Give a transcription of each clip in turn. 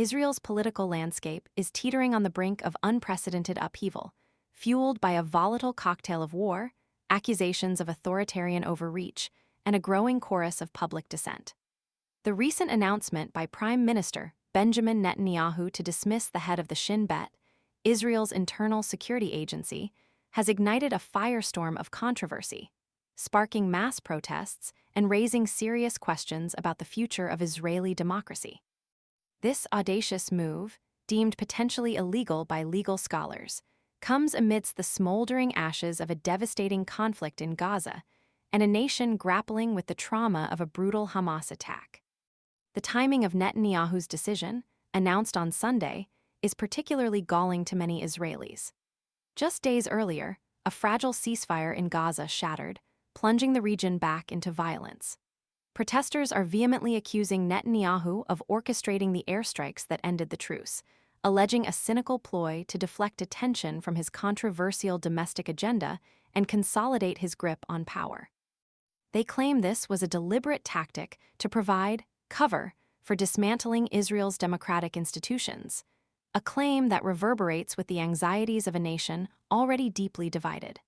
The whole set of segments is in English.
Israel's political landscape is teetering on the brink of unprecedented upheaval, fueled by a volatile cocktail of war, accusations of authoritarian overreach, and a growing chorus of public dissent. The recent announcement by Prime Minister Benjamin Netanyahu to dismiss the head of the Shin Bet, Israel's internal security agency, has ignited a firestorm of controversy, sparking mass protests and raising serious questions about the future of Israeli democracy. This audacious move, deemed potentially illegal by legal scholars, comes amidst the smoldering ashes of a devastating conflict in Gaza and a nation grappling with the trauma of a brutal Hamas attack. The timing of Netanyahu's decision, announced on Sunday, is particularly galling to many Israelis. Just days earlier, a fragile ceasefire in Gaza shattered, plunging the region back into violence. Protesters are vehemently accusing Netanyahu of orchestrating the airstrikes that ended the truce, alleging a cynical ploy to deflect attention from his controversial domestic agenda and consolidate his grip on power. They claim this was a deliberate tactic to provide cover for dismantling Israel's democratic institutions, a claim that reverberates with the anxieties of a nation already deeply divided.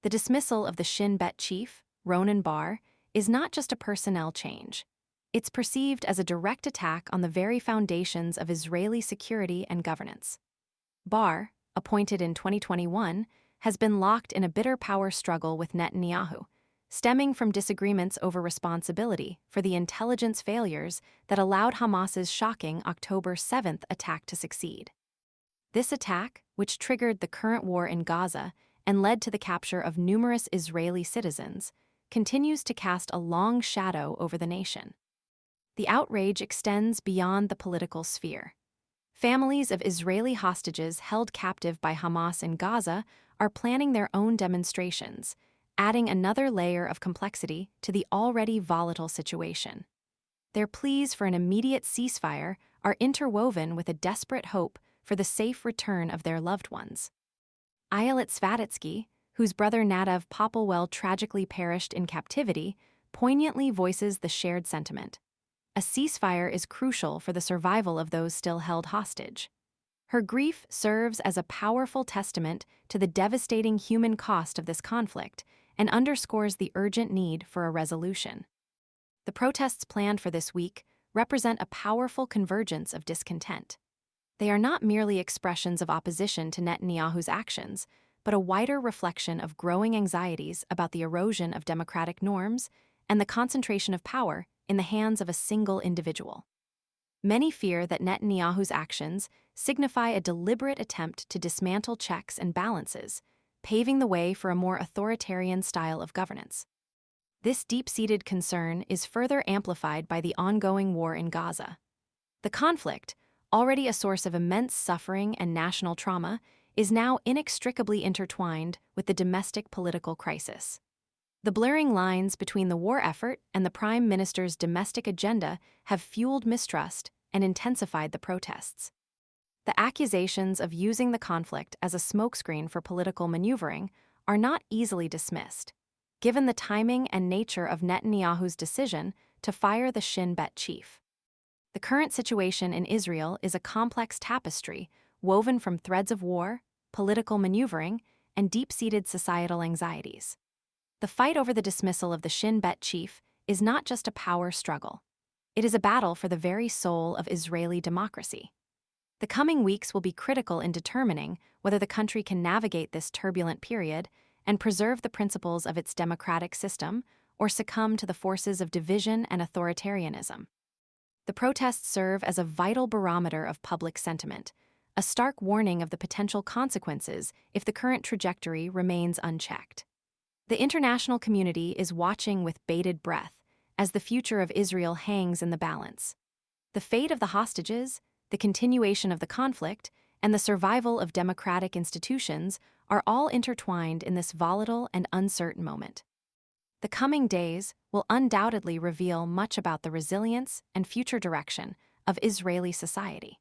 The dismissal of the Shin Bet chief, Ronan Bar, is not just a personnel change. It's perceived as a direct attack on the very foundations of Israeli security and governance. Bar, appointed in 2021, has been locked in a bitter power struggle with Netanyahu, stemming from disagreements over responsibility for the intelligence failures that allowed Hamas's shocking October 7th attack to succeed. This attack, which triggered the current war in Gaza and led to the capture of numerous Israeli citizens, continues to cast a long shadow over the nation. The outrage extends beyond the political sphere. Families of Israeli hostages held captive by Hamas in Gaza are planning their own demonstrations, adding another layer of complexity to the already volatile situation. Their pleas for an immediate ceasefire are interwoven with a desperate hope for the safe return of their loved ones. Ayelet Svatitsky, whose brother Nadav Popplewell tragically perished in captivity, poignantly voices the shared sentiment. A ceasefire is crucial for the survival of those still held hostage. Her grief serves as a powerful testament to the devastating human cost of this conflict and underscores the urgent need for a resolution. The protests planned for this week represent a powerful convergence of discontent. They are not merely expressions of opposition to Netanyahu's actions, but a wider reflection of growing anxieties about the erosion of democratic norms and the concentration of power in the hands of a single individual. Many fear that Netanyahu's actions signify a deliberate attempt to dismantle checks and balances, paving the way for a more authoritarian style of governance. This deep-seated concern is further amplified by the ongoing war in Gaza. The conflict, already a source of immense suffering and national trauma, is now inextricably intertwined with the domestic political crisis. The blurring lines between the war effort and the Prime Minister's domestic agenda have fueled mistrust and intensified the protests. The accusations of using the conflict as a smokescreen for political maneuvering are not easily dismissed, given the timing and nature of Netanyahu's decision to fire the Shin Bet chief. The current situation in Israel is a complex tapestry woven from threads of war, political maneuvering, and deep-seated societal anxieties. The fight over the dismissal of the Shin Bet chief is not just a power struggle. It is a battle for the very soul of Israeli democracy. The coming weeks will be critical in determining whether the country can navigate this turbulent period and preserve the principles of its democratic system or succumb to the forces of division and authoritarianism. The protests serve as a vital barometer of public sentiment, a stark warning of the potential consequences if the current trajectory remains unchecked. The international community is watching with bated breath as the future of Israel hangs in the balance. The fate of the hostages, the continuation of the conflict, and the survival of democratic institutions are all intertwined in this volatile and uncertain moment. The coming days will undoubtedly reveal much about the resilience and future direction of Israeli society.